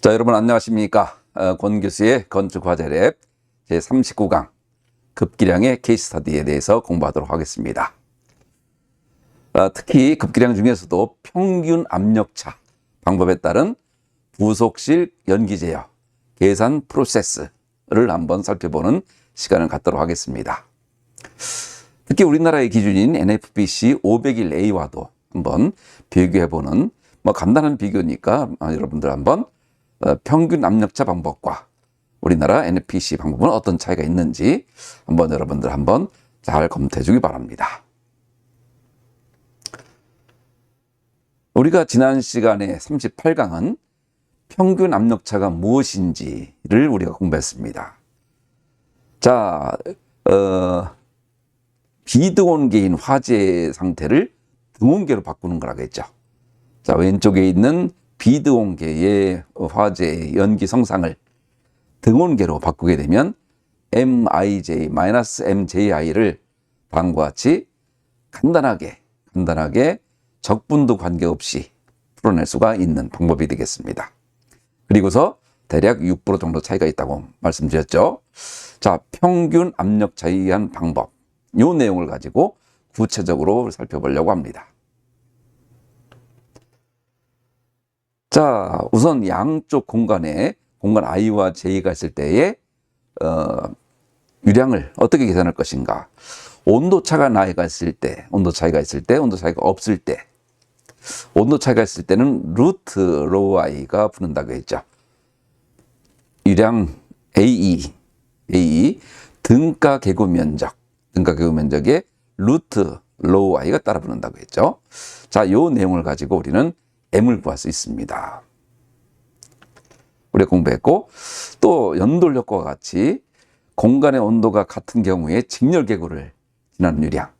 자, 여러분 안녕하십니까? 권 교수의 건축화재랩 제39강 급기량의 케이스 스터디에 대해서 공부하도록 하겠습니다. 특히 급기량 중에서도 평균 압력차 방법에 따른 부속실 연기 제어 계산 프로세스를 한번 살펴보는 시간을 갖도록 하겠습니다. 특히 우리나라의 기준인 NFPC 501A와도 한번 비교해보는 간단한 비교니까 여러분들 한번 평균 압력차 방법과 우리나라 NFPC 방법은 어떤 차이가 있는지 한번 여러분들 한번 잘 검토해 주기 바랍니다. 우리가 지난 시간에 38강은 평균 압력차가 무엇인지를 우리가 공부했습니다. 자, 비등온계인 화재 상태를 등온계로 바꾸는 거라고 했죠. 자, 왼쪽에 있는 비등온계의 화재 연기 성상을 등온계로 바꾸게 되면 MIJ-MJI를 다음과 같이 간단하게 적분도 관계없이 풀어낼 수가 있는 방법이 되겠습니다. 그리고서 대략 6% 정도 차이가 있다고 말씀드렸죠. 자, 평균 압력 차이에 의한 방법, 이 내용을 가지고 구체적으로 살펴보려고 합니다. 자, 우선 양쪽 공간에 공간 I와 J가 있을 때의 유량을 어떻게 계산할 것인가? 온도 차이가 있을 때, 온도 차이가 없을 때, 온도 차이가 있을 때는 루트 로우 I가 붙는다고 했죠. 유량 AE 등가 개구 면적에 루트 로우 I가 따라 붙는다고 했죠. 자, 이 내용을 가지고 우리는 M을 구할 수 있습니다. 우리가 공부했고, 또 연돌 효과와 같이 공간의 온도가 같은 경우에 직렬 계구를 지나는 유량,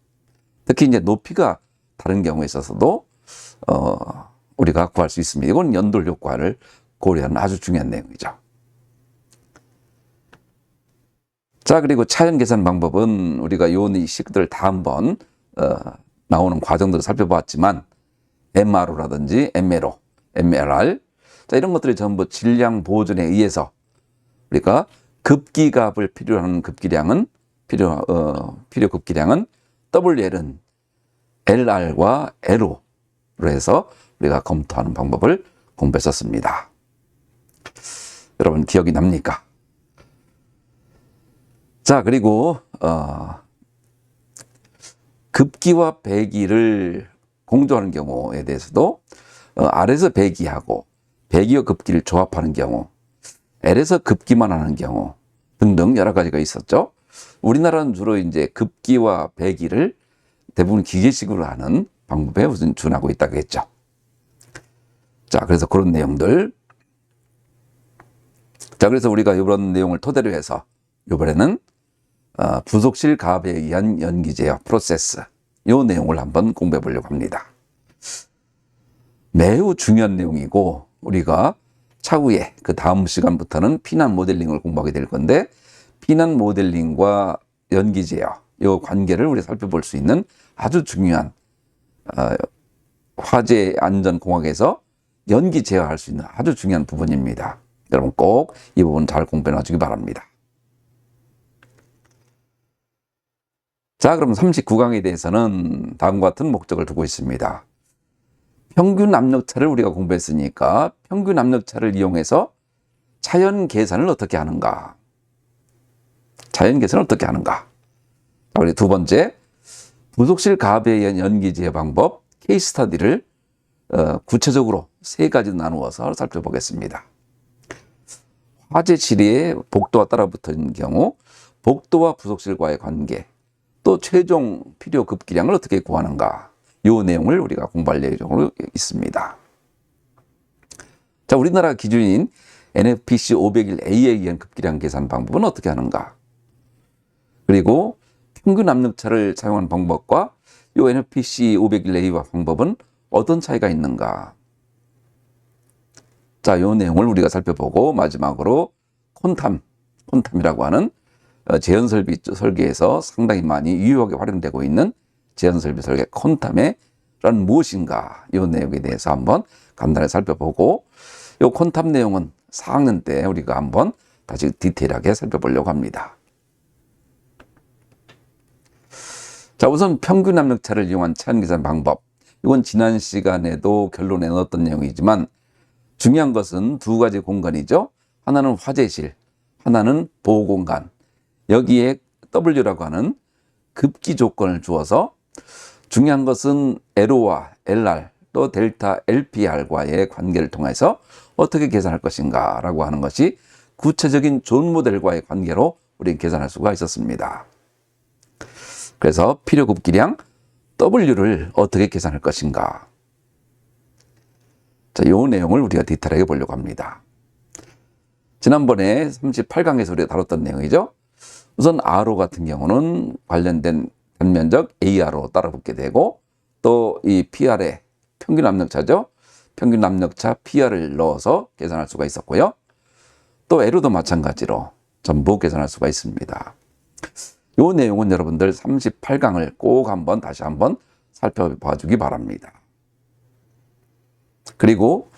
특히 이제 높이가 다른 경우에 있어서도 우리가 구할 수 있습니다. 이건 연돌 효과를 고려하는 아주 중요한 내용이죠. 자, 그리고 차연 계산 방법은 우리가 이 식들 다 한번 나오는 과정들을 살펴보았지만 MRO라든지 MLO, MLR, 자, 이런 것들이 전부 질량 보존에 의해서 우리가 급기갑을 필요로 하는 필요 급기량은 WL은 LR과 LO로 해서 우리가 검토하는 방법을 공부했었습니다. 여러분 기억이 납니까? 자, 그리고 급기와 배기를 공조하는 경우에 대해서도 R에서 배기하고 배기와 급기를 조합하는 경우, L에서 급기만 하는 경우 등등 여러 가지가 있었죠. 우리나라는 주로 이제 급기와 배기를 대부분 기계식으로 하는 방법에 우선 준하고 있다고 했죠. 자, 그래서 그런 내용들. 자, 그래서 우리가 이런 내용을 토대로 해서 이번에는 부속실 가압에 의한 연기 제어 프로세스, 이 내용을 한번 공부해 보려고 합니다. 매우 중요한 내용이고 우리가 차후에 그 다음 시간부터는 피난 모델링을 공부하게 될 건데, 피난 모델링과 연기 제어 이 관계를 우리 살펴볼 수 있는 아주 중요한 화재 안전 공학에서 연기 제어할 수 있는 아주 중요한 부분입니다. 여러분 꼭 이 부분 잘 공부해 놔주기 바랍니다. 자, 그럼 39강에 대해서는 다음과 같은 목적을 두고 있습니다. 평균 압력차를 우리가 공부했으니까 평균 압력차를 이용해서 차연 계산을 어떻게 하는가? 자, 우리 두 번째, 부속실 가압에 의한 연기 제어 방법 케이스 스터디를 구체적으로 세 가지 나누어서 살펴보겠습니다. 화재 지리에 복도와 따라붙은 경우 복도와 부속실과의 관계, 또 최종 필요 급기량을 어떻게 구하는가, 이 내용을 우리가 공부할 예정으로 있습니다. 자, 우리나라 기준인 NFPC 501A에 의한 급기량 계산 방법은 어떻게 하는가, 그리고 평균 압력차를 사용하는 방법과 이 NFPC 501A와 방법은 어떤 차이가 있는가. 자, 이 내용을 우리가 살펴보고 마지막으로 콘탐이라고 하는 제연설비 설계에서 상당히 많이 유효하게 활용되고 있는 제연설비 설계 콘탐의 무엇인가, 이 내용에 대해서 한번 간단히 살펴보고, 요 콘탑 내용은 4학년 때 우리가 한번 다시 디테일하게 살펴보려고 합니다. 자, 우선 평균 압력차를 이용한 차원 계산 방법. 이건 지난 시간에도 결론에 넣었던 내용이지만 중요한 것은 두 가지 공간이죠. 하나는 화재실, 하나는 보호공간. 여기에 W라고 하는 급기 조건을 주어서 중요한 것은 LO와 LR 또 델타 LPR과의 관계를 통해서 어떻게 계산할 것인가 라고 하는 것이 구체적인 존 모델과의 관계로 우리는 계산할 수가 있었습니다. 그래서 필요 급기량 W를 어떻게 계산할 것인가. 자, 이 내용을 우리가 디테일하게 보려고 합니다. 지난번에 38강에서 우리가 다뤘던 내용이죠. 우선 RO 같은 경우는 관련된 단면적 AR로 따라붙게 되고 또 이 PR에 평균 압력차죠. 평균 압력차 PR을 넣어서 계산할 수가 있었고요. 또 L도 마찬가지로 전부 계산할 수가 있습니다. 이 내용은 여러분들 38강을 꼭 다시 한번 살펴봐 주기 바랍니다. 그리고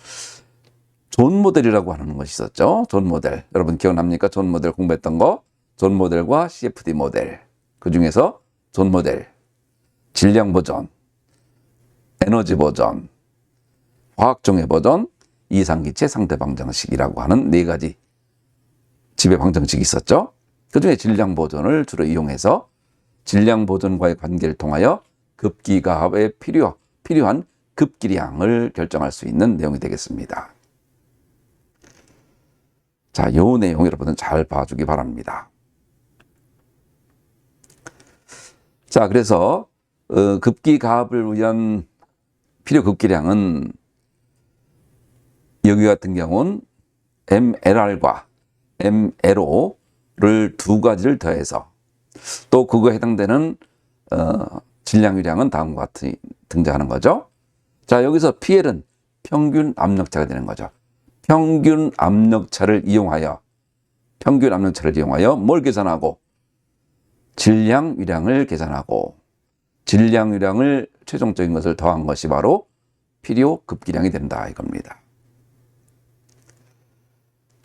존 모델이라고 하는 것이 있었죠. 존 모델. 여러분 기억납니까? 존 모델 공부했던 거. 존 모델과 CFD 모델. 그 중에서 존 모델, 질량 보전, 에너지 보전, 화학종의 보전, 이상기체 상태 방정식이라고 하는 네 가지 지배 방정식이 있었죠. 그 중에 질량 보전을 주로 이용해서 질량 보전과의 관계를 통하여 급기가압에 필요한 급기량을 결정할 수 있는 내용이 되겠습니다. 자, 이 내용 여러분은 잘 봐주기 바랍니다. 자, 그래서 급기가압을 위한 필요 급기량은 여기 같은 경우는 MLR과 MLO를 두 가지를 더해서 또 그거에 해당되는 질량유량은 다음과 같이 등장하는 거죠. 자, 여기서 PL은 평균 압력차가 되는 거죠. 평균 압력차를 이용하여 뭘 계산하고 질량유량을 계산하고 질량유량을 최종적인 것을 더한 것이 바로 필요 급기량이 된다 이겁니다.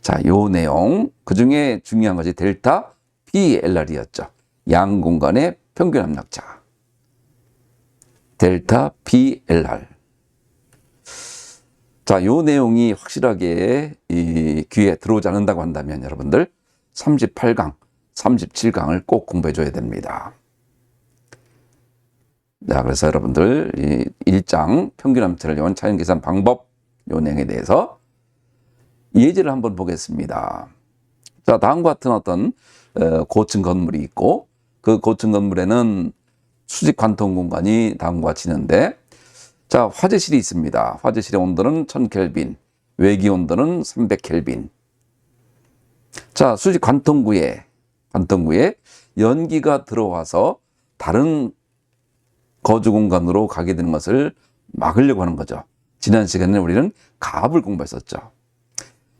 자, 요 내용 그 중에 중요한 것이 델타 PLR이었죠. 양 공간의 평균 압력차. 델타 PLR. 자, 요 내용이 확실하게 이 귀에 들어오지 않는다고 한다면 여러분들 38강, 37강을 꼭 공부해 줘야 됩니다. 자, 그래서 여러분들 이 1장 평균 압력차를 이용한 차원 계산 방법 요 내용에 대해서 예제를 한번 보겠습니다. 자, 다음과 같은 어떤 고층 건물이 있고 그 고층 건물에는 수직 관통 공간이 다음과 같이 있는데 자, 화재실이 있습니다. 화재실의 온도는 1000켈빈, 외기 온도는 300켈빈. 자, 수직 관통구에 연기가 들어와서 다른 거주 공간으로 가게 되는 것을 막으려고 하는 거죠. 지난 시간에 우리는 가압을 공부했었죠.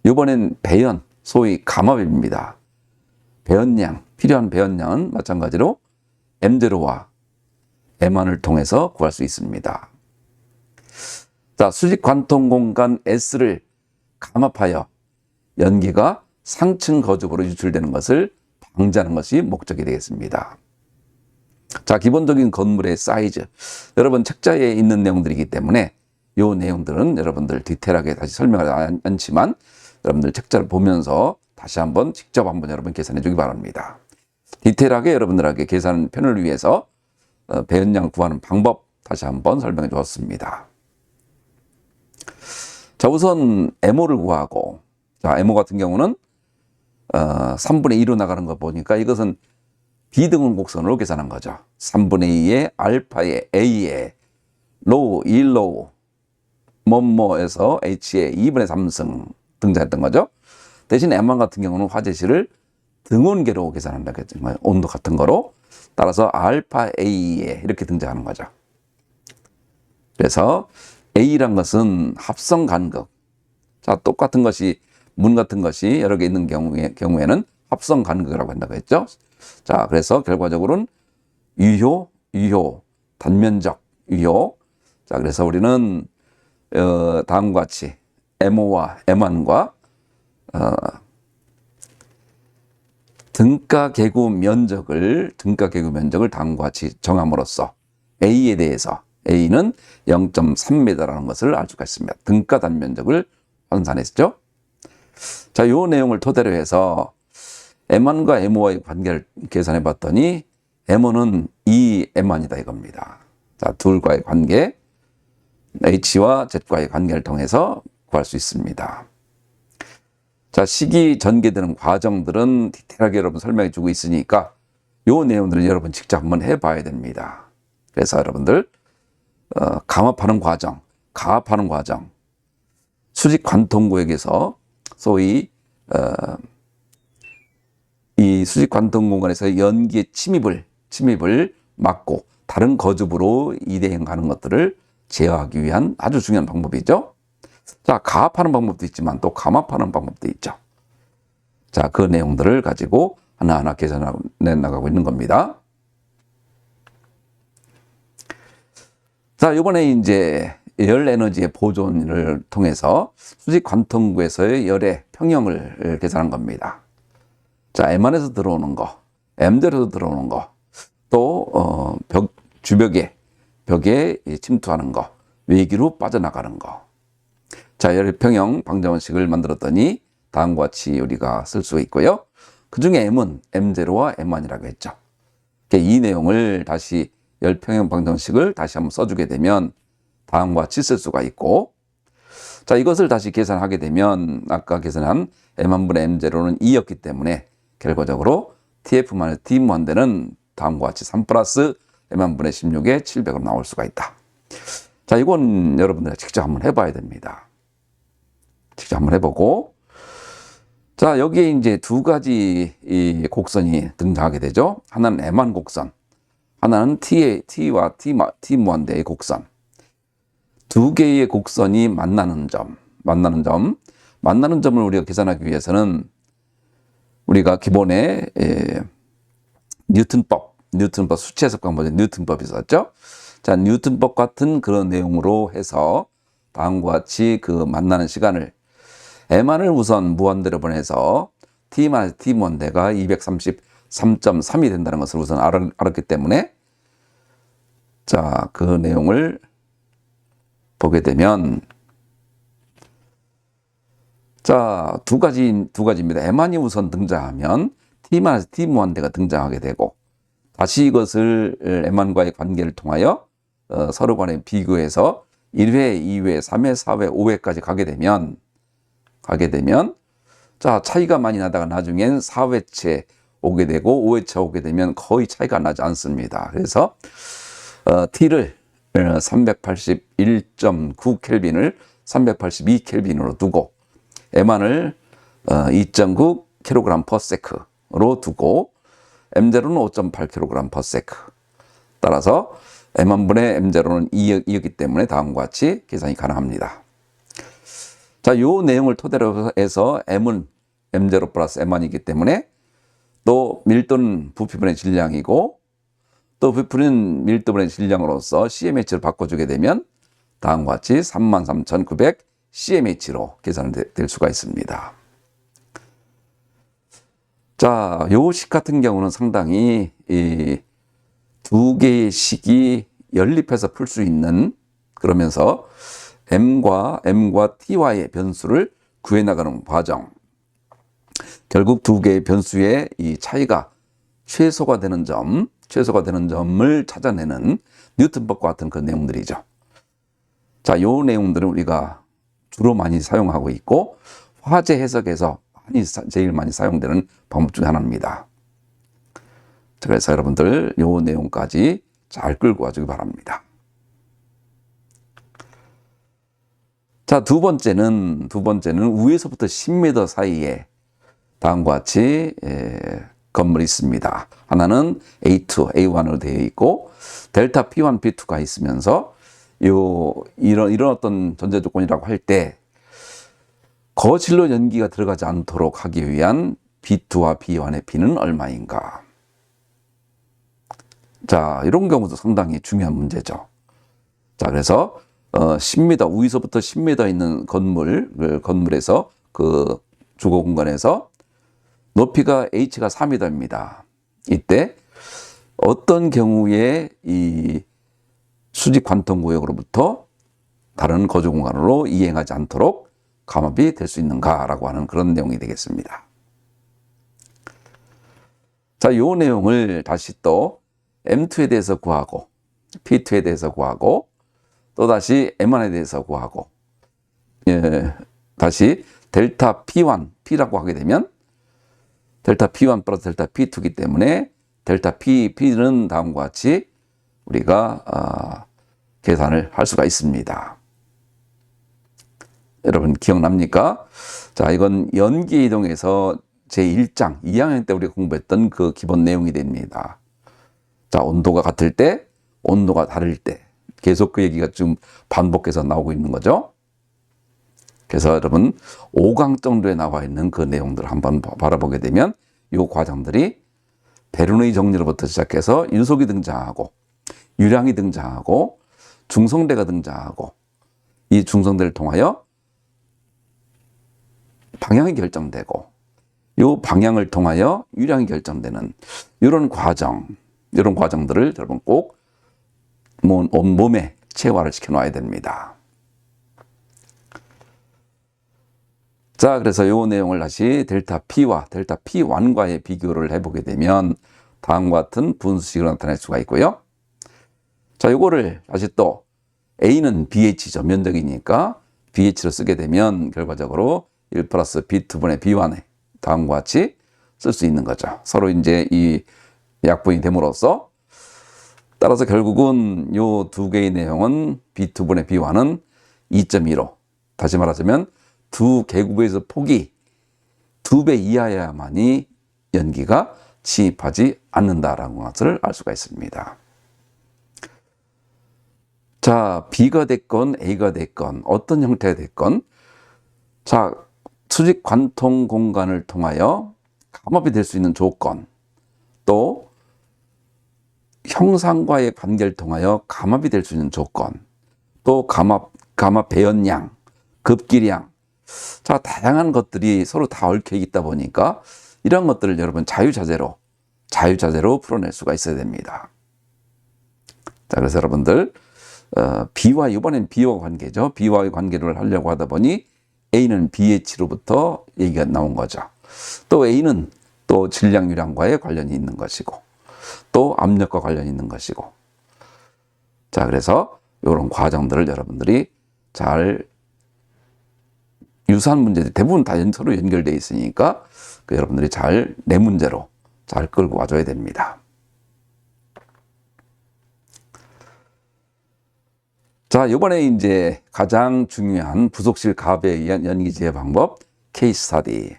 이번엔 배연, 소위 감압입니다. 배연량, 필요한 배연량은 마찬가지로 M0와 M1을 통해서 구할 수 있습니다. 자, 수직 관통 공간 S를 감압하여 연기가 상층 거주구로 유출되는 것을 방지하는 것이 목적이 되겠습니다. 자, 기본적인 건물의 사이즈. 여러분 책자에 있는 내용들이기 때문에 이 내용들은 여러분들 디테일하게 다시 설명하지 않지만 여러분들 책자를 보면서 다시 한번 직접 여러분 계산해 주기 바랍니다. 디테일하게 여러분들에게 계산 편을 위해서 배연량을 구하는 방법 다시 한번 설명해 주었습니다. 자, 우선 MO를 구하고, 자, MO 같은 경우는 3분의 2로 나가는 거 보니까 이것은 비등분 곡선으로 계산한 거죠. 3분의 2의 알파의 A의 로우, 1로우, 뭐뭐에서 H의 2분의 3승 등장했던 거죠. 대신 M1 같은 경우는 화재실을 등온계로 계산한다 했죠. 온도 같은 거로. 따라서 알파 A에 이렇게 등장하는 거죠. 그래서 A란 것은 합성 간극. 자, 똑같은 것이, 문 같은 것이 여러 개 있는 경우에는 합성 간극이라고 한다고 했죠. 자, 그래서 결과적으로는 유효, 단면적, 유효. 자, 그래서 우리는 다음과 같이 M5와 M1과 등가 계구 면적을 다음과 같이 정함으로써 A에 대해서 A는 0.3m라는 것을 알 수가 있습니다. 등가 단면적을 환산했죠. 자, 이 내용을 토대로 해서 M1과 M5와의 관계를 계산해 봤더니 M1은 2M1이다 이겁니다. 자, 둘과의 관계, H와 Z과의 관계를 통해서 구할 수 있습니다. 자, 식이 전개되는 과정들은 디테일하게 여러분 설명해 주고 있으니까 이 내용들은 여러분 직접 한번 해봐야 됩니다. 그래서 여러분들 가압하는 과정, 수직 관통구역에서 소위 이 수직 관통 공간에서 연기의 침입을 막고 다른 거즙으로 이대행 가는 것들을 제어하기 위한 아주 중요한 방법이죠. 자, 가압하는 방법도 있지만 또 감압하는 방법도 있죠. 자, 그 내용들을 가지고 하나하나 계산해 나가고 있는 겁니다. 자, 이번에 이제 열 에너지의 보존을 통해서 수직 관통구에서의 열의 평형을 계산한 겁니다. 자, M1에서 들어오는 거, M대로서 들어오는 거, 또 벽에 침투하는 거, 외기로 빠져나가는 거. 자, 열의 평형 방정식을 만들었더니 다음과 같이 우리가 쓸 수 있고요. 그 중에 M은 M0와 M1이라고 했죠. 이 내용을 다시 열 평형 방정식을 다시 한번 써주게 되면 다음과 같이 쓸 수가 있고, 자, 이것을 다시 계산하게 되면 아까 계산한 M1분의 M0는 2였기 때문에 결과적으로 TF-D 무한대는 다음과 같이 3 플러스 M1분의 16에 700으로 나올 수가 있다. 자, 이건 여러분들 직접 한번 해봐야 됩니다. 직접 한번 해보고, 자, 여기에 이제 두 가지 이 곡선이 등장하게 되죠. 하나는 M1 곡선, 하나는 T와 T 무한대의 곡선. 두 개의 곡선이 만나는 점을 우리가 계산하기 위해서는 우리가 기본에 뉴턴법 수치 해석 방법에 뉴턴법이 있었죠. 자, 뉴턴법 같은 그런 내용으로 해서 다음과 같이 그 만나는 시간을 M1을 우선 무한대로 보내서 T 무한대가 233.3이 된다는 것을 우선 알았기 때문에, 자, 그 내용을 보게 되면, 자, 두 가지입니다. M1이 우선 등장하면 T 무한대가 등장하게 되고, 다시 이것을 M1과의 관계를 통하여 서로 간에 비교해서 1회, 2회, 3회, 4회, 5회까지 가게 되면 자, 차이가 많이 나다가 나중엔 4회째 오게 되고 5회차 오게 되면 거의 차이가 나지 않습니다. 그래서 T를 381.9 켈빈을 382 켈빈으로 두고 M1을 2.9 kg/s로 두고 M0는 5.8 kg/s. 따라서 M1분의 M0는 2였기 때문에 다음과 같이 계산이 가능합니다. 자, 이 내용을 토대로 해서 M은 M0 플러스 M1이기 때문에 또 밀도는 부피분의 질량이고 또 부피는 밀도분의 질량으로서 CMH를 바꿔주게 되면 다음과 같이 33,900 CMH로 계산될 수가 있습니다. 자, 요 식 같은 경우는 상당히 이 두 개의 식이 연립해서 풀 수 있는, 그러면서 M과 T와의 변수를 구해나가는 과정, 결국 두 개의 변수의 이 차이가 최소가 되는 점을 찾아내는 뉴턴법과 같은 그 내용들이죠. 자, 요 내용들은 우리가 주로 많이 사용하고 있고 화재 해석에서 제일 많이 사용되는 방법 중 하나입니다. 그래서 여러분들 요 내용까지 잘 끌고 와주기 바랍니다. 자, 두 번째는 위에서부터 10m 사이에 다음과 같이 건물이 있습니다. 하나는 A2, A1으로 되어 있고 델타 P1, P2가 있으면서 이런 어떤 전제 조건이라고 할 때 거실로 연기가 들어가지 않도록 하기 위한 B2와 B1의 P는 얼마인가? 자, 이런 경우도 상당히 중요한 문제죠. 자, 그래서 10m, 위에서부터 10m 있는 건물에서 그 주거 공간에서 높이가 H가 4m입니다. 이때 어떤 경우에 이 수직 관통 구역으로부터 다른 거주 공간으로 이행하지 않도록 감압이 될 수 있는가라고 하는 그런 내용이 되겠습니다. 자, 이 내용을 다시 또 M2에 대해서 구하고 P2에 대해서 구하고 또 다시 M1에 대해서 구하고 다시 델타 P1, P라고 하게 되면 델타 P1 플러스 델타 P2이기 때문에 델타 P는 다음과 같이 우리가 계산을 할 수가 있습니다. 여러분 기억납니까? 자, 이건 연기 이동에서 제1장 2학년 때 우리가 공부했던 그 기본 내용이 됩니다. 자, 온도가 같을 때, 온도가 다를 때 계속 그 얘기가 좀 반복해서 나오고 있는 거죠. 그래서 여러분 5강 정도에 나와 있는 그 내용들을 한번 바라보게 되면 이 과정들이 베르누이 정리로부터 시작해서 유속이 등장하고 유량이 등장하고 중성대가 등장하고 이 중성대를 통하여 방향이 결정되고 이 방향을 통하여 유량이 결정되는 이런 과정들을 여러분 꼭 온몸에 체화를 시켜 놔야 됩니다. 자, 그래서 이 내용을 다시 델타 P와 델타 P1과의 비교를 해보게 되면 다음과 같은 분수식으로 나타낼 수가 있고요. 자, 이거를 다시 또 A는 BH죠. 면적이니까 BH로 쓰게 되면 결과적으로 1 플러스 B2분의 B1에 다음과 같이 쓸 수 있는 거죠. 서로 이제 이 약분이 됨으로써 따라서 결국은 요 두 개의 내용은 B2분의 B1은 2.15. 다시 말하자면 두 계급에서 폭이 2배 이하여야만이 연기가 침입하지 않는다라는 것을 알 수가 있습니다. 자, B가 됐건 A가 됐건 어떤 형태가 됐건 자, 수직 관통 공간을 통하여 감압이 될 수 있는 조건 또 형상과의 관계를 통하여 감압이 될 수 있는 조건 또 감압 배연량, 급기량 자, 다양한 것들이 서로 다 얽혀 있다 보니까 이런 것들을 여러분 자유자재로 풀어낼 수가 있어야 됩니다. 자, 그래서 여러분들 이번엔 B와 관계죠. B와의 관계를 하려고 하다 보니 A는 BH로부터 얘기가 나온 거죠. 또 A는 또 질량 유량과의 관련이 있는 것이고 또 압력과 관련이 있는 것이고 자, 그래서 이런 과정들을 여러분들이 잘 유사한 문제들 대부분 다 서로 연결되어 있으니까 여러분들이 잘 내 문제로 잘 끌고 와줘야 됩니다. 자, 이번에 이제 가장 중요한 부속실 가압에 의한 연기 제어 방법 케이스 스터디.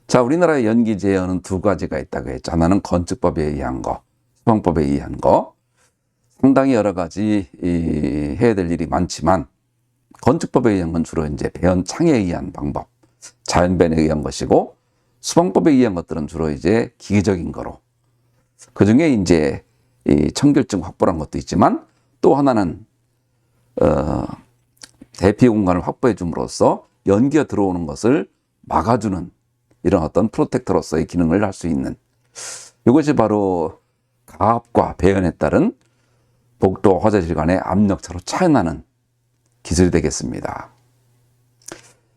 자, 우리나라의 연기 제어는 두 가지가 있다고 했죠. 하나는 건축법에 의한 거, 수방법에 의한 거. 상당히 여러 가지 해야 될 일이 많지만 건축법에 의한 건 주로 이제 배연창에 의한 방법, 자연배연에 의한 것이고 수방법에 의한 것들은 주로 이제 기계적인 거로. 그 중에 이제 이 청결증 확보란 것도 있지만 또 하나는 대피 공간을 확보해 줌으로써 연기가 들어오는 것을 막아주는 이런 어떤 프로텍터로서의 기능을 할 수 있는 이것이 바로 가압과 배연에 따른 복도 화재실 간의 압력차로 차이나는 기술이 되겠습니다.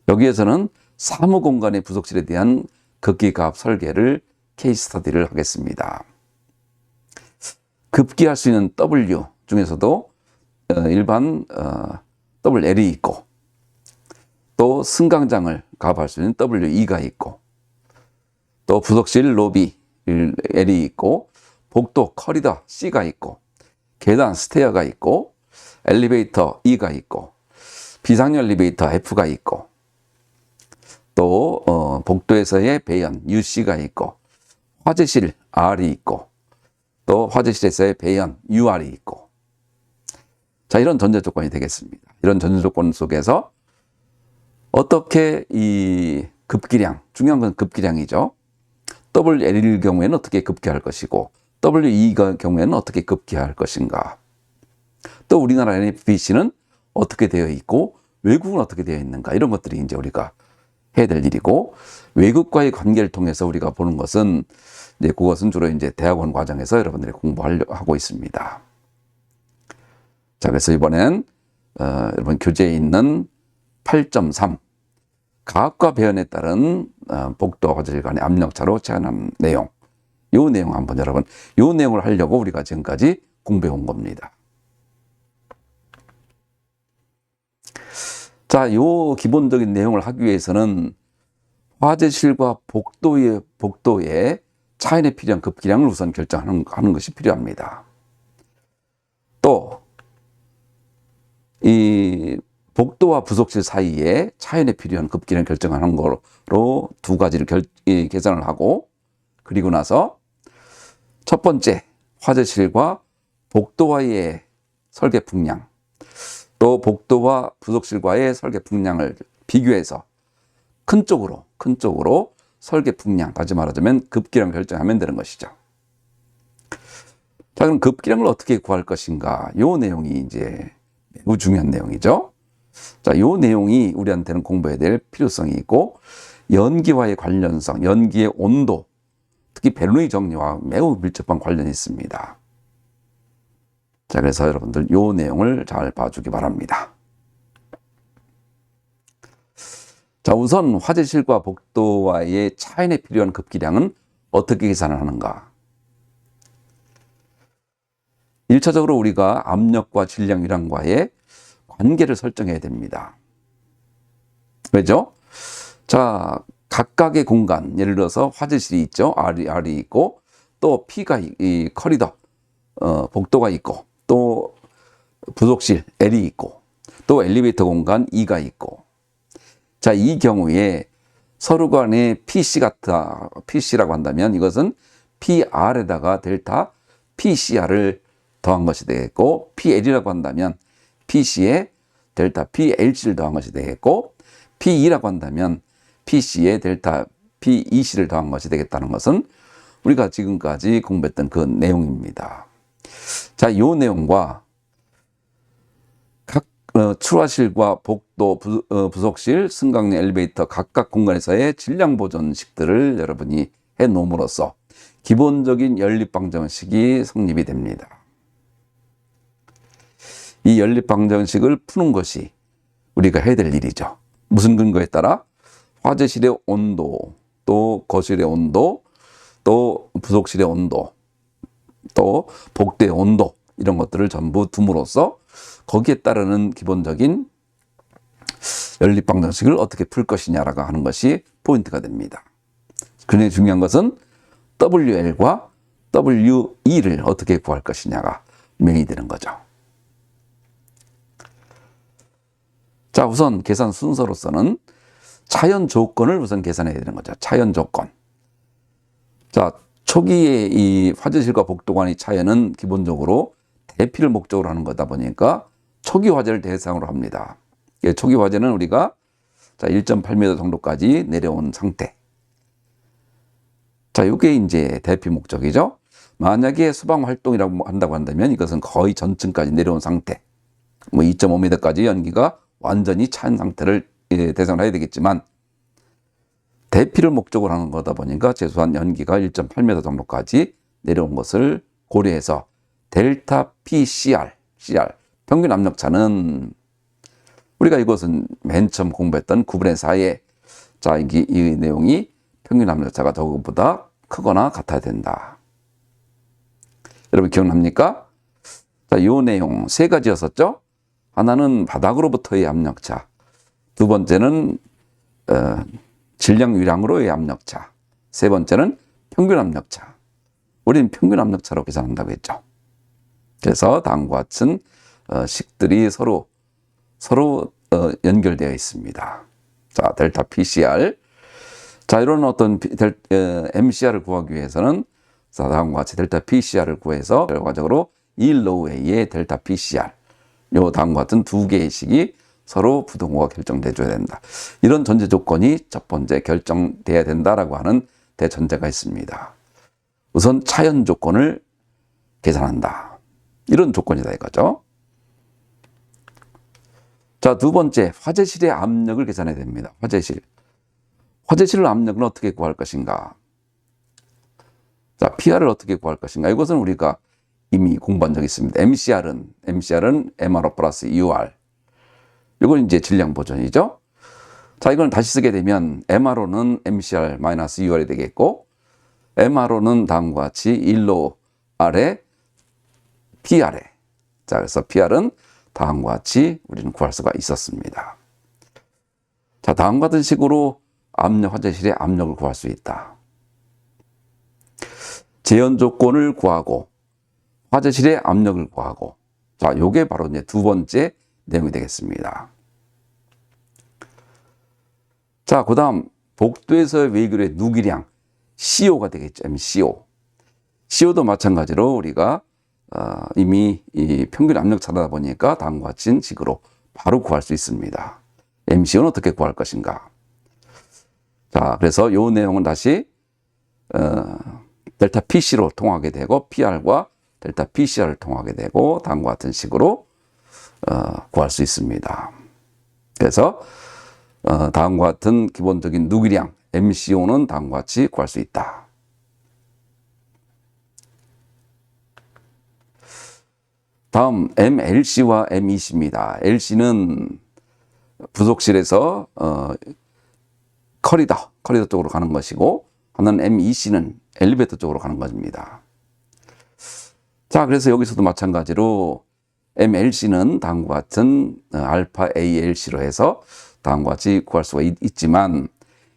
여기에서는 사무공간의 부속실에 대한 급기가압 설계를 케이스 스터디를 하겠습니다. 급기할 수 있는 W 중에서도 일반 WL이 있고 또 승강장을 가압할 수 있는 WE가 있고 또 부속실 로비 L이 있고 복도 커리더 C가 있고 계단 스테어가 있고 엘리베이터 E가 있고 비상용 엘리베이터 F가 있고 또 복도에서의 배연 UC가 있고 화재실 R이 있고 또 화재실에서의 배연 UR이 있고 자, 이런 전제 조건이 되겠습니다. 이런 전제 조건 속에서 어떻게 이 급기량, 중요한 건 급기량이죠. WL일 경우에는 어떻게 급기할 것이고 WE 경우에는 어떻게 급기할 것인가. 또 우리나라 NFBC는 어떻게 되어 있고 외국은 어떻게 되어 있는가, 이런 것들이 이제 우리가 해야 될 일이고, 외국과의 관계를 통해서 우리가 보는 것은 이제 그것은 주로 이제 대학원 과정에서 여러분들이 공부하려고 하고 있습니다. 자, 그래서 이번엔 여러분 교재에 있는 8.3 가학과 배연에 따른 복도와 화재실 간의 압력차로 제한하는 내용, 이 내용 한번 여러분, 이 내용을 하려고 우리가 지금까지 공부해 온 겁니다. 자, 요 기본적인 내용을 하기 위해서는 화재실과 복도의 차이에 필요한 급기량을 우선 결정하는 것이 필요합니다. 또 이 복도와 부속실 사이에 차이에 필요한 급기량을 결정하는 거로 두 가지를 계산을 하고, 그리고 나서 첫 번째 화재실과 복도와의 설계 풍량, 또 복도와 부속실과의 설계 풍량을 비교해서 큰 쪽으로 설계 풍량, 다시 말하자면 급기량을 결정하면 되는 것이죠. 자, 그럼 급기량을 어떻게 구할 것인가? 요 내용이 이제 매우 중요한 내용이죠. 자, 요 내용이 우리한테는 공부해야 될 필요성이 있고, 연기와의 관련성, 연기의 온도, 특히 베르누이 정리와 매우 밀접한 관련이 있습니다. 자, 그래서 여러분들 요 내용을 잘 봐주기 바랍니다. 자, 우선 화재실과 복도와의 차이에 필요한 급기량은 어떻게 계산을 하는가? 1차적으로 우리가 압력과 질량 위량과의 관계를 설정해야 됩니다. 왜죠? 자, 각각의 공간, 예를 들어서 화재실이 있죠. R이 있고, 또 P가 이 커리더, 복도가 있고, 또 부속실 L이 있고, 또 엘리베이터 공간 E가 있고. 자, 이 경우에 서로 간에 PC라고 한다면 이것은 PR에다가 델타 PCR을 더한 것이 되겠고, PL이라고 한다면 PC에 델타 PLC를 더한 것이 되겠고, PE라고 한다면 PC에 델타 PEC를 더한 것이 되겠다는 것은 우리가 지금까지 공부했던 그 내용입니다. 자, 이 내용과 각 출하실과 복도, 부속실, 승강용, 엘리베이터 각각 공간에서의 질량 보존식들을 여러분이 해 놓음으로써 기본적인 연립방정식이 성립이 됩니다. 이 연립방정식을 푸는 것이 우리가 해야 될 일이죠. 무슨 근거에 따라? 화재실의 온도, 또 거실의 온도, 또 부속실의 온도, 또 복도의 온도, 이런 것들을 전부 둠으로써 거기에 따르는 기본적인 연립방정식을 어떻게 풀 것이냐라고 하는 것이 포인트가 됩니다. 그런데 중요한 것은 WL과 WE를 어떻게 구할 것이냐가 메인이 되는 거죠. 자, 우선 계산 순서로서는 차연 조건을 우선 계산해야 되는 거죠. 차연 조건. 자, 초기에 이 화재실과 복도 간의 차연은 기본적으로 대피를 목적으로 하는 거다 보니까 초기 화재를 대상으로 합니다. 초기 화재는 우리가 1.8m 정도까지 내려온 상태. 자, 이게 이제 대피 목적이죠. 만약에 소방 활동이라고 한다고 한다면 이것은 거의 전층까지 내려온 상태. 2.5m까지 연기가 완전히 찬 상태를 대상으로 해야 되겠지만, 대피를 목적으로 하는 거다 보니까 최소한 연기가 1.8m 정도까지 내려온 것을 고려해서 델타 PCR, 평균 압력차는 우리가 이것은 맨 처음 공부했던 9분의 4에 자, 이 내용이 평균 압력차가 저것보다 크거나 같아야 된다. 여러분 기억납니까? 자, 이 내용 세 가지였었죠? 하나는 바닥으로부터의 압력차, 두 번째는 질량 위량으로의 압력차, 세 번째는 평균 압력차. 우리는 평균 압력차로 계산한다고 했죠. 그래서 다음과 같은 식들이 서로 연결되어 있습니다. 자, 델타 PCR. 자, 이런 어떤 MCR을 구하기 위해서는 다음과 같이 델타 PCR을 구해서 결과적으로 1로우의 델타 PCR. 요 다음과 같은 두 개의 식이 서로 부등호가 결정돼줘야 된다. 이런 전제 조건이 첫 번째 결정돼야 된다라고 하는 대전제가 있습니다. 우선 차연 조건을 계산한다. 이런 조건이다 이거죠. 자, 두 번째, 화재실의 압력을 계산해야 됩니다. 화재실. 화재실 압력은 어떻게 구할 것인가? 자, PR을 어떻게 구할 것인가? 이것은 우리가 이미 공부한 적이 있습니다. MCR은 MRO 플러스 UR. 이건 이제 질량 보존이죠. 자, 이걸 다시 쓰게 되면 MRO는 MCR 마이너스 UR이 되겠고, MRO는 다음과 같이 1로 R에 PR에. 자, 그래서 PR은 다음과 같이 우리는 구할 수가 있었습니다. 자, 다음과 같은 식으로 화재실의 압력을 구할 수 있다. 재현 조건을 구하고 화재실의 압력을 구하고, 자, 요게 바로 이제 두 번째 내용이 되겠습니다. 자, 그 다음 복도에서의 외교의 누기량 CO가 되겠죠. CO. CO도 마찬가지로 우리가 이미 이 평균 압력 차다 보니까 다음과 같은 식으로 바로 구할 수 있습니다. MCO는 어떻게 구할 것인가? 자, 그래서 요 내용은 다시 델타 PC로 통하게 되고 PR과 델타 PCR을 통하게 되고 다음과 같은 식으로 구할 수 있습니다. 그래서 다음과 같은 기본적인 누기량 MCO는 다음과 같이 구할 수 있다. 다음 MLC와 MEC입니다. LC는 부속실에서 커리더 쪽으로 가는 것이고, 하나는 MEC는 엘리베이터 쪽으로 가는 것입니다. 자, 그래서 여기서도 마찬가지로 MLC는 다음과 같은 알파 ALC로 해서 다음과 같이 구할 수가 있지만,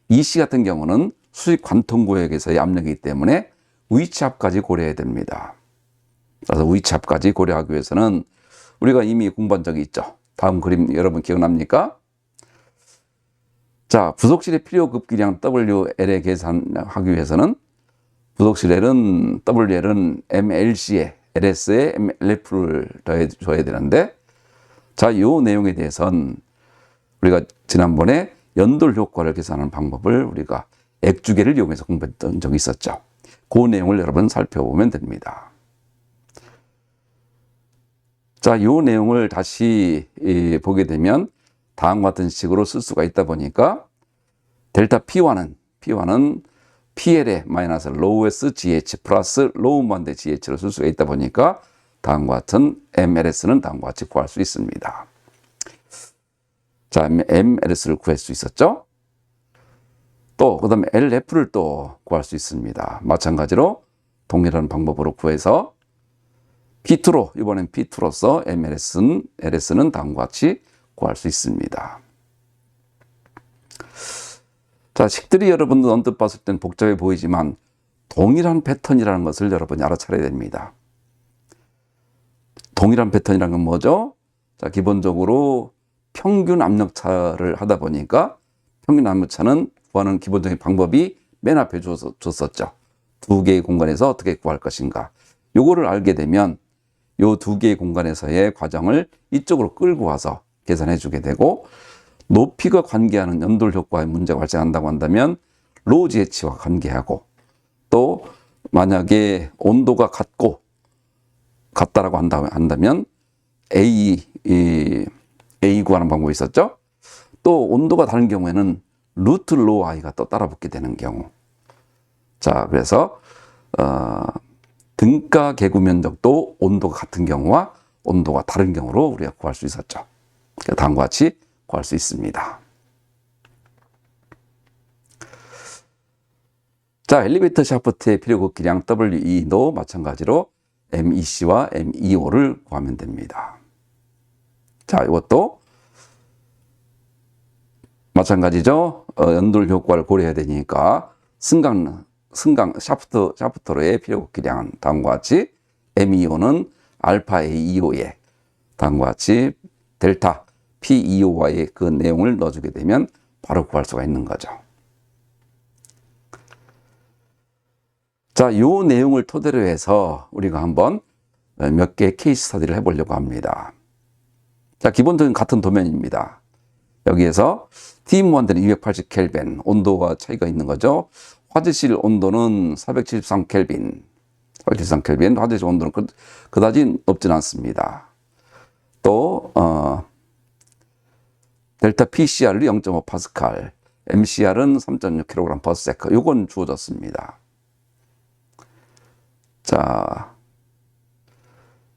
EC 같은 경우는 수직 관통 구역에서의 압력이기 때문에 위치압까지 고려해야 됩니다. 그래서 위치압까지 고려하기 위해서는 우리가 이미 공부한 적이 있죠. 다음 그림 여러분 기억납니까? 자, 부속실의 필요 급기량 WL에 계산하기 위해서는 부속실 L은 WL은 MLC에 LS에 MLF를 더해줘야 되는데, 자, 이 내용에 대해서는 우리가 지난번에 연돌 효과를 계산하는 방법을 우리가 액주계를 이용해서 공부했던 적이 있었죠. 그 내용을 여러분 살펴보면 됩니다. 자, 이 내용을 다시 보게 되면 다음과 같은 식으로 쓸 수가 있다 보니까 델타 P1은 PL의 마이너스 lowest GH 플러스 low만 GH로 쓸 수가 있다 보니까 다음과 같은 MLS는 다음과 같이 구할 수 있습니다. 자, MLS를 구할 수 있었죠. 또 그 다음에 LF를 또 구할 수 있습니다. 마찬가지로 동일한 방법으로 구해서 P2로, 이번엔 P2로서 LS는 다음과 같이 구할 수 있습니다. 자, 식들이 여러분들 언뜻 봤을 땐 복잡해 보이지만 동일한 패턴이라는 것을 여러분이 알아차려야 됩니다. 동일한 패턴이라는 건 뭐죠? 자, 기본적으로 평균 압력차를 하다 보니까 평균 압력차는 구하는 기본적인 방법이 맨 앞에 줬었죠. 두 개의 공간에서 어떻게 구할 것인가. 요거를 알게 되면 요 두 개의 공간에서의 과정을 이쪽으로 끌고 와서 계산해 주게 되고, 높이가 관계하는 연돌 효과의 문제가 발생한다고 한다면 로우 GH와 관계하고, 또 만약에 온도가 같다라고 한다면 A 구하는 방법이 있었죠. 또 온도가 다른 경우에는 루트 로우 I가 또 따라붙게 되는 경우. 자, 그래서 등가 개구 면적도 온도가 같은 경우와 온도가 다른 경우로 우리가 구할 수 있었죠. 다음과 같이 구할 수 있습니다. 자, 엘리베이터 샤프트의 필요 급기량 WE도 마찬가지로 MEC와 MEO를 구하면 됩니다. 자, 이것도 마찬가지죠. 연돌 효과를 고려해야 되니까 승강 샤프트로의 필요 급기량은 다음과 같이 MEO는 알파 AEO에 다음과 같이 델타 PEO와의 그 내용을 넣어주게 되면 바로 구할 수가 있는 거죠. 자, 이 내용을 토대로 해서 우리가 한번 몇 개의 케이스 스터디를 해보려고 합니다. 자, 기본적인 같은 도면입니다. 여기에서 T1되는 280켈빈 온도가 차이가 있는 거죠. 화재실 온도는 473켈빈, 화재실 온도는 그다지 높진 않습니다. 또 델타 PCR이 0.5 파스칼, MCR은 3.6kg per sec. 요건 주어졌습니다. 자,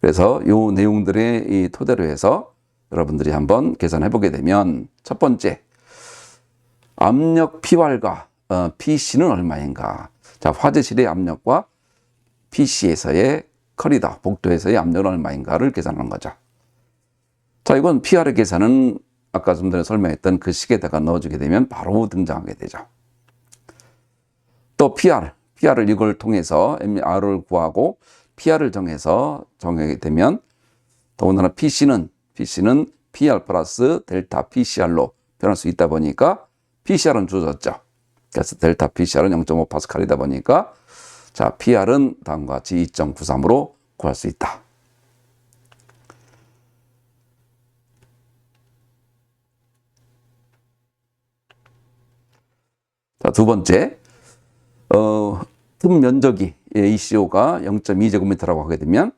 그래서 요 내용들의 이 토대로 해서 여러분들이 한번 계산해 보게 되면, 첫 번째, 압력 P활과 PC는 얼마인가? 자, 화재실의 압력과 PC에서의 커리더, 복도에서의 압력은 얼마인가를 계산하는 거죠. 자, 이건 PR의 계산은 아까 좀 전에 설명했던 그 식에다가 넣어주게 되면 바로 등장하게 되죠. 또 PR을 이걸 통해서 MR을 구하고 PR을 정하게 되면, 더군다나 PC는 PR 플러스 델타 PCR로 변할 수 있다 보니까 PCR은 주어졌죠. 그래서 델타 PCR은 0.5 파스칼이다 보니까, 자, PR은 다음과 같이 2.93으로 구할 수 있다. 자, 두 번째, 틈 면적이 ACO가 0.2제곱미터라고 하게 되면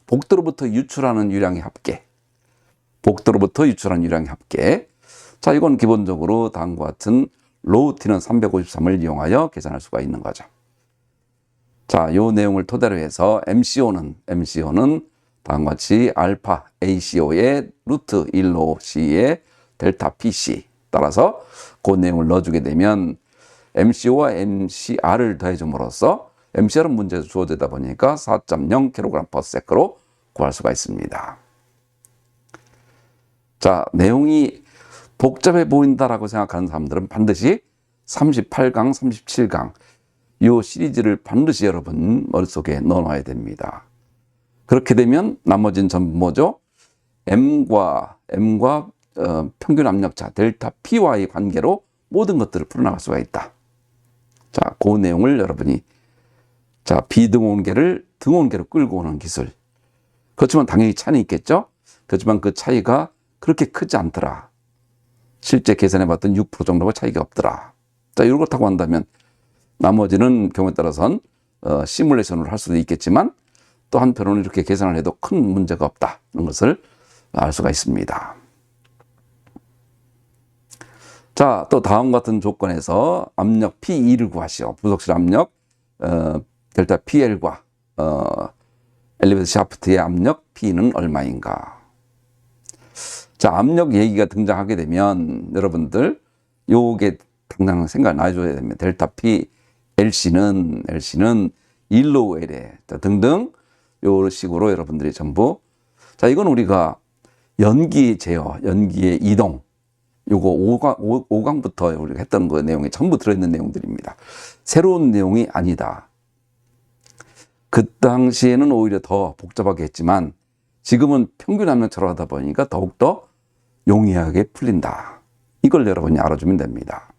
복도로부터 유출하는 유량의 합계. 자, 이건 기본적으로 다음과 같은 로우 T는 353을 이용하여 계산할 수가 있는 거죠. 자, 요 내용을 토대로 해서 MCO는 다음과 같이 알파 ACO의 루트 1로 C의 델타 PC. 따라서 그 내용을 넣어주게 되면 MCO와 MCR을 더해줌으로써, MCR은 문제에서 주어지다 보니까 4.0kg per sec로 구할 수가 있습니다. 자, 내용이 복잡해 보인다라고 생각하는 사람들은 반드시 38강, 37강 이 시리즈를 반드시 여러분 머릿속에 넣어놔야 됩니다. 그렇게 되면 나머지는 전부 뭐죠? M과 평균 압력차 델타 P와의 관계로 모든 것들을 풀어나갈 수가 있다. 자, 그 내용을 여러분이, 자, 비등온계를 등온계로 끌고 오는 기술. 그렇지만 당연히 차이는 있겠죠? 그렇지만 그 차이가 그렇게 크지 않더라. 실제 계산해봤던 6% 정도가 차이가 없더라. 자, 이렇다고 한다면 나머지는 경우에 따라서는 시뮬레이션을 할 수도 있겠지만, 또 한편으로는 이렇게 계산을 해도 큰 문제가 없다는 것을 알 수가 있습니다. 자, 또 다음 같은 조건에서 압력 P2를 구하시오. 부속실 압력 델타 PL과 엘리베이터 샤프트의 압력 P는 얼마인가? 자, 압력 얘기가 등장하게 되면 여러분들 요게 당장 생각나줘야 됩니다. 델타 P LC는 1로 L에 등등 요 식으로 여러분들이 전부, 자, 이건 우리가 연기의 제어, 연기의 이동, 요거 5강부터 우리가 했던 그 내용이 전부 들어있는 내용들입니다. 새로운 내용이 아니다. 그 당시에는 오히려 더 복잡하게 했지만 지금은 평균 압력차로 하다 보니까 더욱더 용이하게 풀린다. 이걸 여러분이 알아주면 됩니다.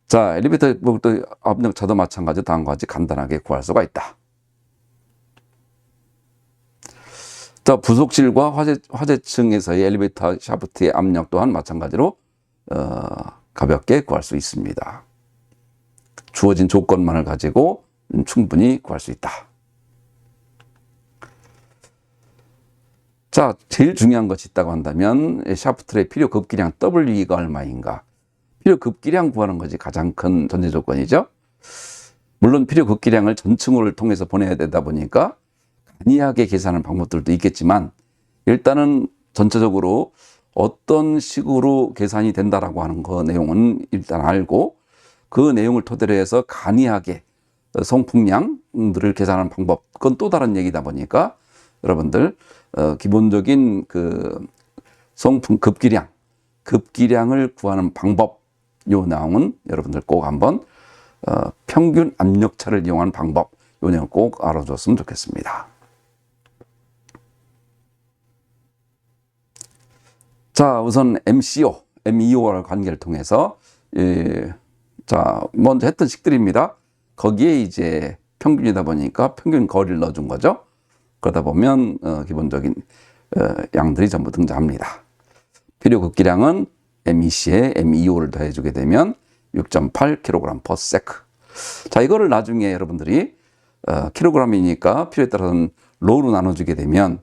자, 엘리베이터 복도 압력차도 마찬가지로 다음과 같이 간단하게 구할 수가 있다. 자, 부속실과 화재층에서의 엘리베이터 샤프트의 압력 또한 마찬가지로 가볍게 구할 수 있습니다. 주어진 조건만을 가지고 충분히 구할 수 있다. 자, 제일 중요한 것이 있다고 한다면 샤프트의 필요 급기량 WE가 얼마인가? 필요 급기량 구하는 것이 가장 큰 전제 조건이죠. 물론 필요 급기량을 전층을 통해서 보내야 되다 보니까 간이하게 계산하는 방법들도 있겠지만, 일단은 전체적으로 어떤 식으로 계산이 된다라고 하는 그 내용은 일단 알고, 그 내용을 토대로 해서 간이하게 성풍량들을 계산하는 방법, 그건 또 다른 얘기다 보니까 여러분들 기본적인 그 성풍 급기량을 구하는 방법, 요 내용은 여러분들 꼭 한번 평균 압력차를 이용하는 방법, 요 내용 꼭 알아줬으면 좋겠습니다. 자, 우선 MCO, MEO와의 관계를 통해서 자, 먼저 했던 식들입니다. 거기에 이제 평균이다 보니까 평균 거리를 넣어준 거죠. 그러다 보면 기본적인 양들이 전부 등장합니다. 필요 급기량은 MEC에 MEO를 더해주게 되면 6.8kg per sec. 자, 이거를 나중에 여러분들이 킬로그램이니까 필요에 따라서는 로우로 나눠주게 되면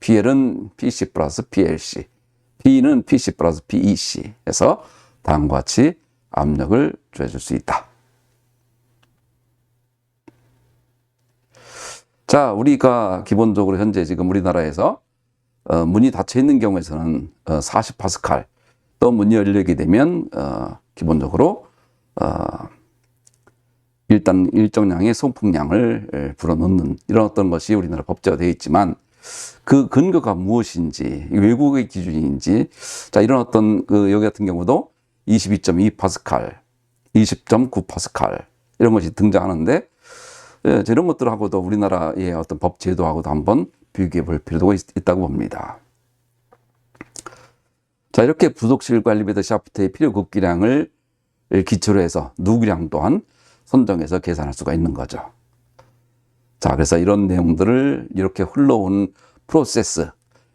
PL은 PC 플러스 PLC, P는 PC 플러스 PEC 해서 다음과 같이 압력을 줘줄 수 있다. 자, 우리가 기본적으로 현재 지금 우리나라에서 문이 닫혀 있는 경우에서는 40파스칼, 또 문이 열리게 되면 기본적으로 일단 일정량의 송풍량을 불어넣는 이런 어떤 것이 우리나라 법제화 되어 있지만 그 근거가 무엇인지, 외국의 기준인지, 자, 이런 어떤 여기 같은 경우도 22.2파스칼, 20.9파스칼 이런 것이 등장하는데 이런 것들하고도 우리나라의 어떤 법 제도하고도 한번 비교해 볼 필요가 있다고 봅니다. 자, 이렇게 부속실 관리베드 샤프트의 필요 급기량을 기초로 해서 누기량 또한 선정해서 계산할 수가 있는 거죠. 자, 그래서 이런 내용들을 이렇게 흘러온 프로세스,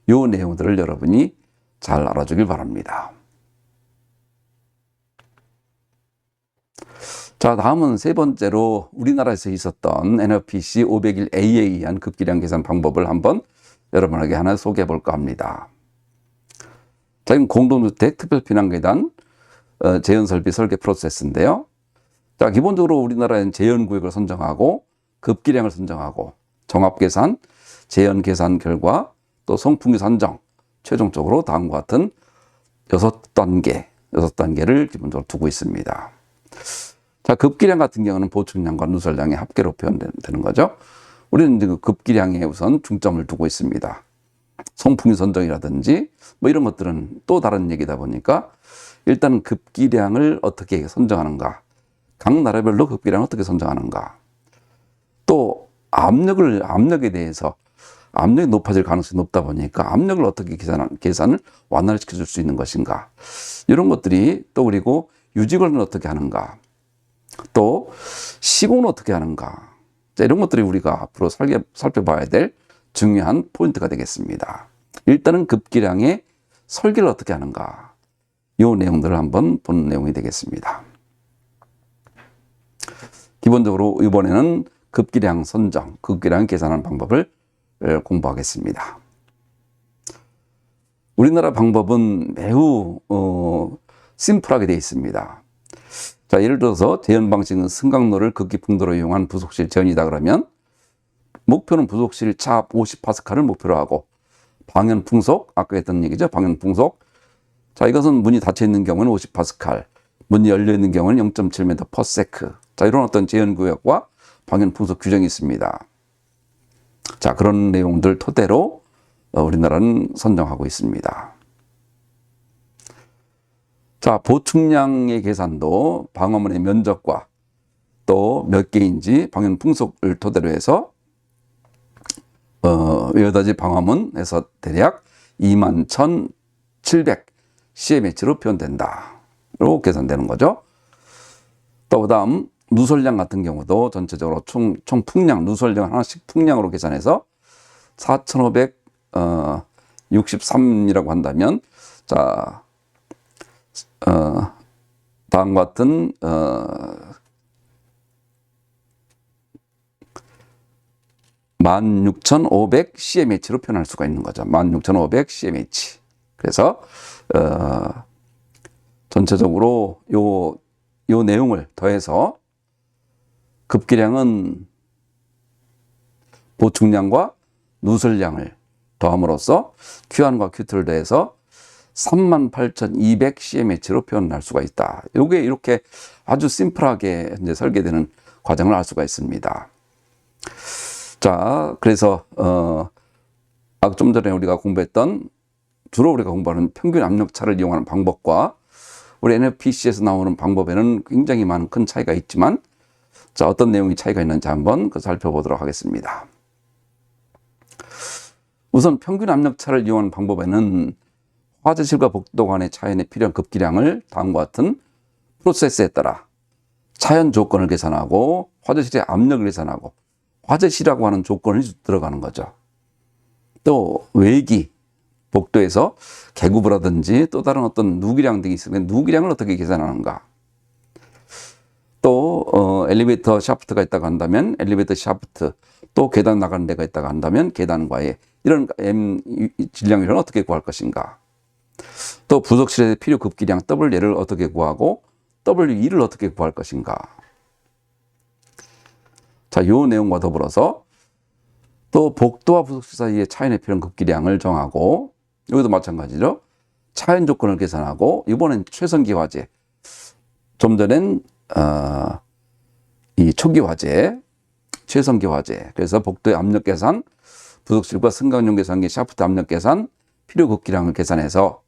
요 내용들을 여러분이 잘 알아주길 바랍니다. 자, 다음은 세 번째로 우리나라에서 있었던 NFPC 501A에 의한 급기량 계산 방법을 한번 여러분에게 하나 소개해 볼까 합니다. 자, 이건 공동주택 특별避難계단 재현설비 설계 프로세스인데요. 자, 기본적으로 우리나라는 재현구역을 선정하고 급기량을 선정하고 종합계산, 재현계산 결과 또 송풍기 산정, 최종적으로 다음과 같은 6단계를 기본적으로 두고 있습니다. 자, 급기량 같은 경우는 보충량과 누설량의 합계로 표현되는 거죠. 우리는 그 급기량에 우선 중점을 두고 있습니다. 송풍기 선정이라든지 뭐 이런 것들은 또 다른 얘기다 보니까 일단 급기량을 어떻게 선정하는가, 각 나라별로 급기량을 어떻게 선정하는가, 또 압력에 대해서 압력이 높아질 가능성이 높다 보니까 압력을 어떻게 계산을 완화를 시켜줄 수 있는 것인가, 이런 것들이 또 그리고 유지관리는 어떻게 하는가, 또 시공은 어떻게 하는가, 자, 이런 것들이 우리가 앞으로 살펴봐야 될 중요한 포인트가 되겠습니다. 일단은 급기량의 설계를 어떻게 하는가, 이 내용들을 한번 보는 내용이 되겠습니다. 기본적으로 이번에는 급기량 선정, 급기량 계산하는 방법을 공부하겠습니다. 우리나라 방법은 매우 심플하게 되어 있습니다. 자, 예를 들어서 재현 방식은 승강로를 극기풍도로 이용한 부속실 재현이다 그러면 목표는 부속실 차압 50파스칼을 목표로 하고 방연풍속, 아까 했던 얘기죠. 방연풍속. 자, 이것은 문이 닫혀 있는 경우는 50파스칼, 문이 열려 있는 경우는 0.7m/s. 자, 이런 어떤 재현구역과 방연풍속 규정이 있습니다. 자, 그런 내용들 토대로 우리나라는 선정하고 있습니다. 자, 보충량의 계산도 방화문의 면적과 또 몇 개인지 방연풍속을 토대로 해서 여다지 방화문에서 대략 21,700 CMH로 표현된다. 로 계산되는 거죠. 또 그다음 누설량 같은 경우도 전체적으로 총 풍량, 누설량 하나씩 풍량으로 계산해서 4,563이라고 한다면, 자, 다음과 같은 16,500 CMH로 표현할 수가 있는 거죠. 16,500 CMH. 그래서 전체적으로 요 내용을 더해서 급기량은 보충량과 누설량을 더함으로써 Q1과 Q2를 더해서 38,200 CMH로 표현할 수가 있다. 이게 이렇게 아주 심플하게 이제 설계되는 과정을 알 수가 있습니다. 자, 그래서 좀 전에 우리가 공부했던, 주로 우리가 공부하는 평균 압력차를 이용하는 방법과 우리 NFPC에서 나오는 방법에는 굉장히 많은 큰 차이가 있지만, 자, 어떤 내용이 차이가 있는지 한번 살펴보도록 하겠습니다. 우선 평균 압력차를 이용하는 방법에는 화재실과 복도 간의 차연에 필요한 급기량을 다음과 같은 프로세스에 따라 차연 조건을 계산하고 화재실의 압력을 계산하고 화재시라고 하는 조건이 들어가는 거죠. 또 외기, 복도에서 계구부라든지 또 다른 어떤 누기량 등이 있으면 누기량을 어떻게 계산하는가. 또 엘리베이터 샤프트가 있다고 한다면 엘리베이터 샤프트, 또 계단 나가는 데가 있다고 한다면 계단과의 이런 M 질량률은 어떻게 구할 것인가? 또 부속실의 필요 급기량 WL을 어떻게 구하고 W2를 어떻게 구할 것인가? 자, 요 내용과 더불어서 또 복도와 부속실 사이의 차연의 필요 급기량을 정하고, 여기도 마찬가지로 차연 조건을 계산하고, 이번엔 최선기 화재, 좀 전엔 이 초기 화재, 최선기 화재. 그래서 복도의 압력 계산, 부속실과 승강용 계산기 샤프트 압력 계산, 필요 급기량을 계산해서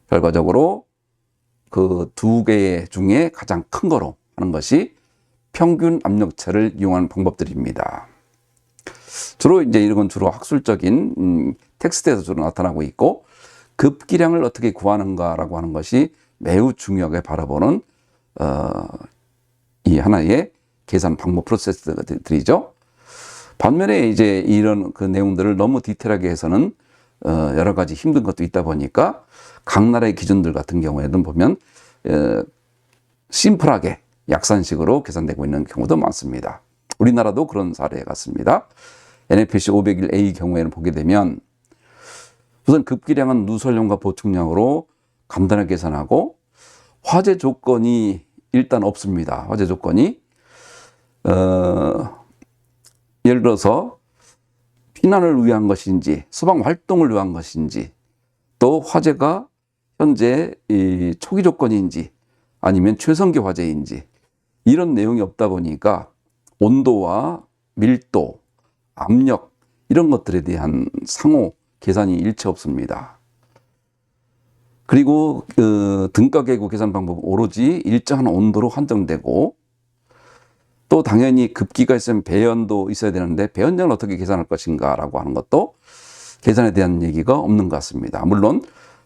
결과적으로 그 두 개 중에 가장 큰 거로 하는 것이 평균 압력차를 이용하는 방법들입니다. 주로 이제 이런 건 주로 학술적인 텍스트에서 주로 나타나고 있고, 급기량을 어떻게 구하는가라고 하는 것이 매우 중요하게 바라보는 이 하나의 계산 방법 프로세스들이죠. 반면에 이제 이런 그 내용들을 너무 디테일하게 해서는 여러 가지 힘든 것도 있다 보니까 각 나라의 기준들 같은 경우에는 보면 심플하게 약산식으로 계산되고 있는 경우도 많습니다. 우리나라도 그런 사례 같습니다. NFPC 501A 경우에는 보게 되면 우선 급기량은 누설량과 보충량으로 간단하게 계산하고, 화재 조건이 일단 없습니다. 화재 조건이 예를 들어서 피난을 위한 것인지 소방 활동을 위한 것인지, 또 화재가 현재 이 초기 조건인지 아니면 최선기 화재인지 이런 내용이 없다 보니까 온도와 밀도, 압력 이런 것들에 대한 상호 계산이 일체 없습니다. 그리고 등가 계구 계산 방법은 오로지 일정한 온도로 한정되고, 또 당연히 급기가 있으면 배연도 있어야 되는데 배연량을 어떻게 계산할 것인가 라고 하는 것도 계산에 대한 얘기가 없는 것 같습니다. 물론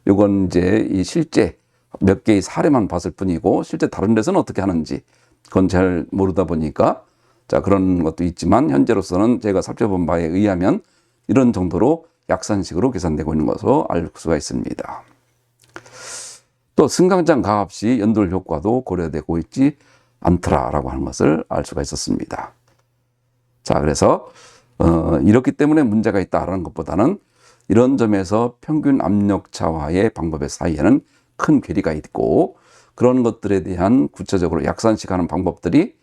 이건 이제 이 실제 몇 개의 사례만 봤을 뿐이고, 실제 다른 데서는 어떻게 하는지 그건 잘 모르다 보니까 자, 그런 것도 있지만 현재로서는 제가 살펴본 바에 의하면 이런 정도로 약산식으로 계산되고 있는 것으로 알 수가 있습니다. 또 승강장 가압 시 연돌 효과도 고려되고 있지 않더라라고 하는 것을 알 수가 있었습니다. 자, 그래서 이렇기 때문에 문제가 있다라는 것보다는 이런 점에서 평균 압력차와의 방법의 사이에는 큰 괴리가 있고, 그런 것들에 대한 구체적으로 약산식하는 방법들이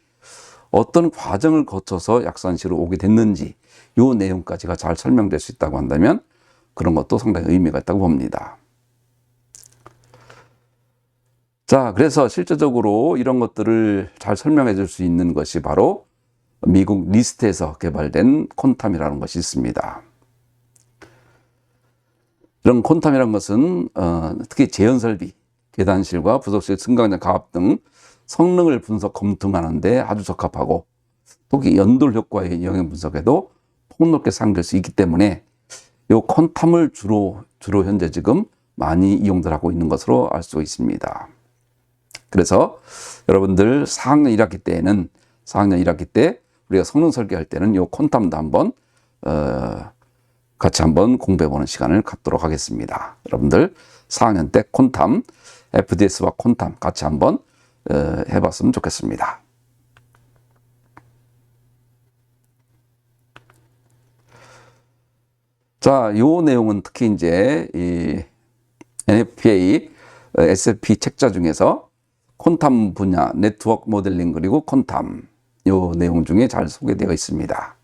어떤 과정을 거쳐서 약산식으로 오게 됐는지 이 내용까지가 잘 설명될 수 있다고 한다면 그런 것도 상당히 의미가 있다고 봅니다. 자, 그래서 실제적으로 이런 것들을 잘 설명해 줄 수 있는 것이 바로 미국 리스트에서 개발된 콘탐이라는 것이 있습니다. 이런 콘탐이라는 것은 특히 제연설비, 계단실과 부속실, 승강장 가압 등 성능을 분석 검증하는 데 아주 적합하고, 특히 연돌 효과의 영향 분석에도 폭넓게 사용될 수 있기 때문에 이 콘탐을 주로 현재 지금 많이 이용들 하고 있는 것으로 알 수 있습니다. 그래서 여러분들 4학년 1학기 때에는 4학년 1학기 때 우리가 성능 설계할 때는 이 콘탐도 한번 같이 한번 공부해 보는 시간을 갖도록 하겠습니다. 여러분들 4학년 때 콘탐, FDS와 콘탐 같이 한번 해봤으면 좋겠습니다. 자, 요 내용은 특히 이제 이 NFPA, SFP 책자 중에서 콘탐 분야, 네트워크 모델링 그리고 콘탐 요 내용 중에 잘 소개되어 있습니다.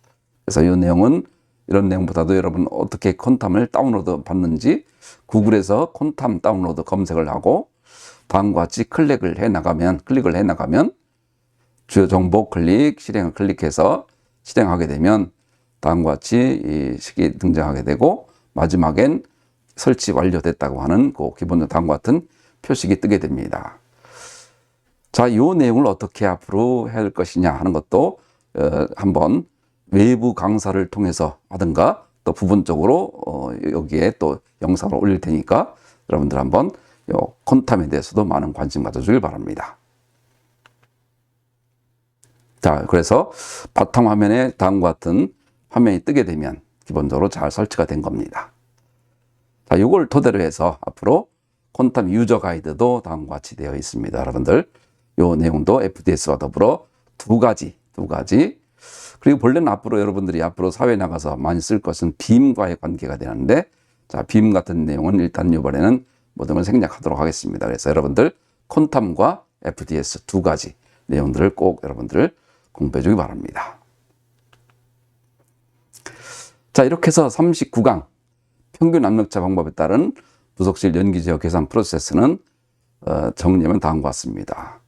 그래서 요 내용은 이런 내용보다도 여러분 어떻게 콘탐을 다운로드 받는지 구글에서 콘탐 다운로드 검색을 하고 다음과 같이 클릭을 해 나가면 주요 정보 클릭, 실행을 클릭해서 실행하게 되면 다음과 같이 이 식이 등장하게 되고, 마지막엔 설치 완료됐다고 하는 그 기본적으로 다음과 같은 표식이 뜨게 됩니다. 자, 이 내용을 어떻게 앞으로 해야 할 것이냐 하는 것도 한번 외부 강사를 통해서 하든가 또 부분적으로 여기에 또 영상을 올릴 테니까 여러분들 한번 요 콘탐에 대해서도 많은 관심 가져주길 바랍니다. 자, 그래서 바탕 화면에 다음과 같은 화면이 뜨게 되면 기본적으로 잘 설치가 된 겁니다. 자, 이걸 토대로 해서 앞으로 콘탐 유저 가이드도 다음과 같이 되어 있습니다. 여러분들 요 내용도 FDS와 더불어 두 가지 그리고 본래는 앞으로 여러분들이 앞으로 사회에 나가서 많이 쓸 것은 빔과의 관계가 되는데, 자, 빔 같은 내용은 일단 이번에는 모든 걸 생략하도록 하겠습니다. 그래서 여러분들 콘탐과 FDS 두 가지 내용들을 꼭 여러분들 공부해 주기 바랍니다. 자, 이렇게 해서 39강 평균 압력차 방법에 따른 부속실 연기 제어 계산 프로세스는 정리하면 다음과 같습니다.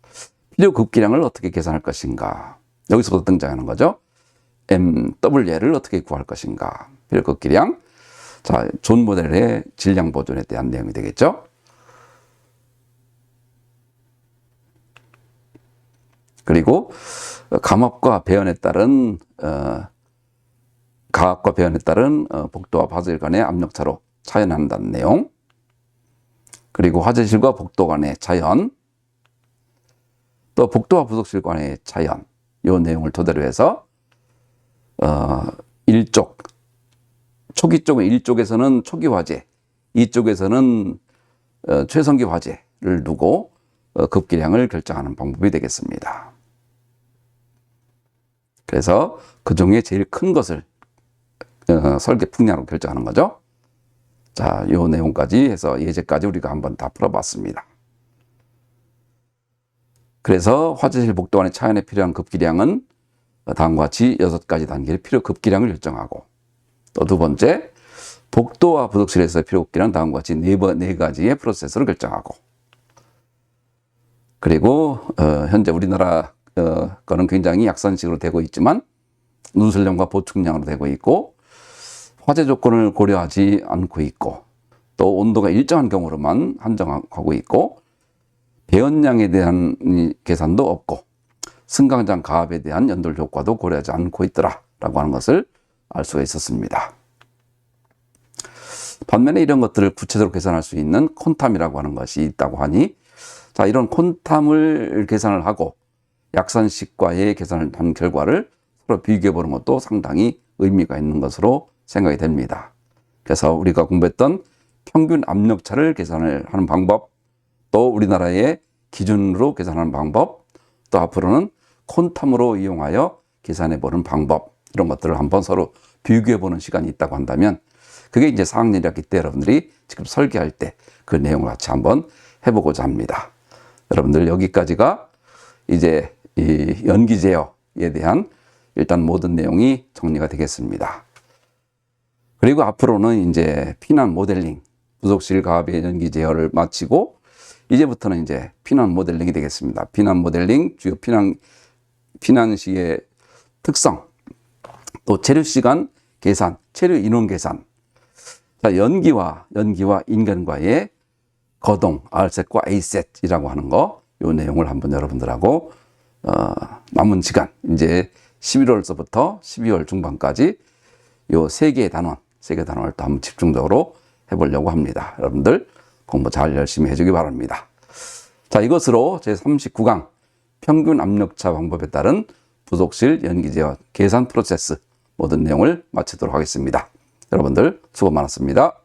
필요 급기량을 어떻게 계산할 것인가, 여기서부터 등장하는 거죠. MW를 어떻게 구할 것인가, 필요 급기량. 자, 존 모델의 질량 보존에 대한 내용이 되겠죠. 그리고 감압과 배연에 따른 가압과 배연에 따른 복도와 바질 간의 압력차로 차연한다는 내용. 그리고 화재실과 복도 간의 차연, 또 복도와 부속실 간의 차연, 이 내용을 토대로 해서 초기 쪽은 1쪽에서는 초기 화재, 2쪽에서는 최성기 화재를 두고 급기량을 결정하는 방법이 되겠습니다. 그래서 그 중에 제일 큰 것을 설계 풍량으로 결정하는 거죠. 자, 이 내용까지 해서 예제까지 우리가 한번 다 풀어봤습니다. 그래서 화재실 복도 간의 차연에 필요한 급기량은 다음과 같이 6가지 단계의 필요 급기량을 결정하고, 또 두 번째, 복도와 부속실에서의 필요 급기량 다음과 같이 네 가지의 프로세스를 결정하고, 그리고 현재 우리나라 거는 굉장히 약산식으로 되고 있지만 누설량과 보충량으로 되고 있고, 화재 조건을 고려하지 않고 있고, 또 온도가 일정한 경우로만 한정하고 있고, 배연량에 대한 계산도 없고, 승강장 가압에 대한 연돌 효과도 고려하지 않고 있더라라고 하는 것을 알 수가 있었습니다. 반면에 이런 것들을 구체적으로 계산할 수 있는 콘탐이라고 하는 것이 있다고 하니, 자, 이런 콘탐을 계산을 하고 약산식과의 계산을 한 결과를 서로 비교해 보는 것도 상당히 의미가 있는 것으로 생각이 됩니다. 그래서 우리가 공부했던 평균 압력차를 계산을 하는 방법, 또 우리나라의 기준으로 계산하는 방법, 또 앞으로는 콘탐으로 이용하여 계산해 보는 방법, 이런 것들을 한번 서로 비교해 보는 시간이 있다고 한다면, 그게 이제 4학년 1학기 때 여러분들이 지금 설계할 때 그 내용을 같이 한번 해보고자 합니다. 여러분들 여기까지가 이제 이 연기 제어에 대한 일단 모든 내용이 정리가 되겠습니다. 그리고 앞으로는 이제 피난 모델링, 부속실 가압의 연기 제어를 마치고 이제부터는 이제 피난 모델링이 되겠습니다. 피난 모델링, 주요 피난 시의 특성, 또 체류 시간 계산, 체류 인원 계산. 자, 연기와 인간과의 거동, R셋과 A셋이라고 하는 거, 요 내용을 한번 여러분들하고 남은 시간, 이제 11월서부터 12월 중반까지 요 세 개의 단원을 또 한번 집중적으로 해보려고 합니다. 여러분들 공부 잘 열심히 해주기 바랍니다. 자, 이것으로 제39강 평균 압력차 방법에 따른 부속실 연기 제어 계산 프로세스 모든 내용을 마치도록 하겠습니다. 여러분들 수고 많았습니다.